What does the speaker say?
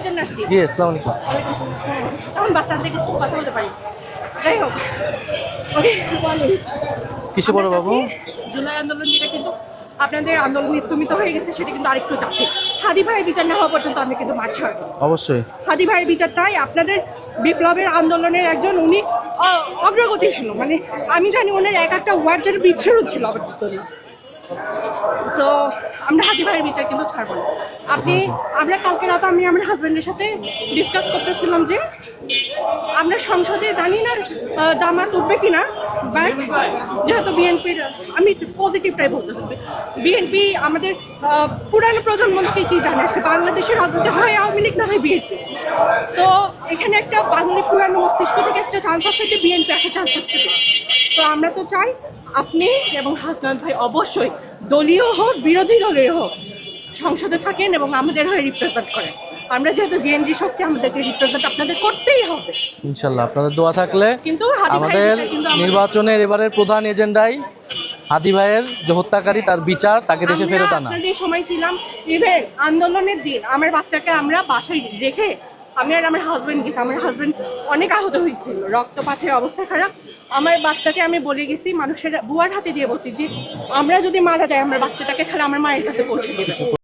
ভাইয়ের জন্য আসছি। জি আসসালামু আলাইকুম। এখন বাচ্চাদের কিছু কথা বলতে পারি। যাই হোক, ওকে বলেন। কিসে বড় বাবু? জুলাই আন্দোলন যেটা কিন্তু আপনাদের আন্দোলন স্থগিত হয়ে গেছে, সেটা কিন্তু আরেকটু যাচ্ছে। হাদি ভাইয়ের বিচার না হওয়া পর্যন্ত আমি কিন্তু মাঠ ছাড়ব। অবশ্যই হাদি ভাইয়ের বিচার চাই। আপনাদের বিপ্লবের আন্দোলনের একজন উনি অগ্রগতি ছিল, মানে আমি জানি ওনার এক একটা ওয়ার্ডের বিচ্ছেদ ছিল আমার জন্য। তো আমরা হাদি ভাইয়ের বিচার কিন্তু ছাড়বো না। আমরা কালকে রাতে আমি আমার হাজব্যান্ডের সাথে ডিসকাস করতেছিলাম যে আমরা সংসদে জানি না জামাত উঠবে কিনা, বাট যেহেতু বিএনপির, আমি পজিটিভটাই বলতেছি, বিএনপি আমাদের পুরানো প্রজন্মকে কি জানে আসছে, বাংলাদেশের রাজনীতি হয় আওয়ামী লীগ না হয় বিএনপি। তো এখানে একটা বাঙালি পুরানো মস্তিষ্ক থেকে একটা চান্স আছে যে বিএনপি আসার চান্স আসছে। তো আমরা তো চাই আপনি এবং হাসনাত ভাই অবশ্যই দলীয় হোক বিরোধী দলীয় হোক সংসদে থাকেন এবং আমাদের হয়ে রিপ্রেজেন্ট করেন। আমরা যেহেতু জেএনজি শক্তি, আমাদেরকে রিপ্রেজেন্ট আপনাদের করতেই হবে ইনশাল্লাহ। আপনাদের দোয়া থাকলে কিন্তু আমাদের নির্বাচনের এবারের প্রধান এজেন্ডাই হাদি ভাইয়ের যে হত্যাকারী তার বিচার, তাকে দেশে ফেরত আনা। আপনাদের সময় ছিলাম ইভেন আন্দোলনের দিন আমার বাচ্চাকে আমরা বাসায় রেখে আমি আর আমার হাজবেন্ড গেছি। আমার হাজবেন্ড অনেক আহত হয়েছিল, রক্তপাতের অবস্থা খারাপ। আমার বাচ্চাকে আমি বলে গেছি, মানুষের বুয়ার হাতে দিয়ে বলছি যে আমরা যদি মারা যাই আমার বাচ্চাটাকে খেলে আমার মায়ের কাছে পৌঁছে দেবে।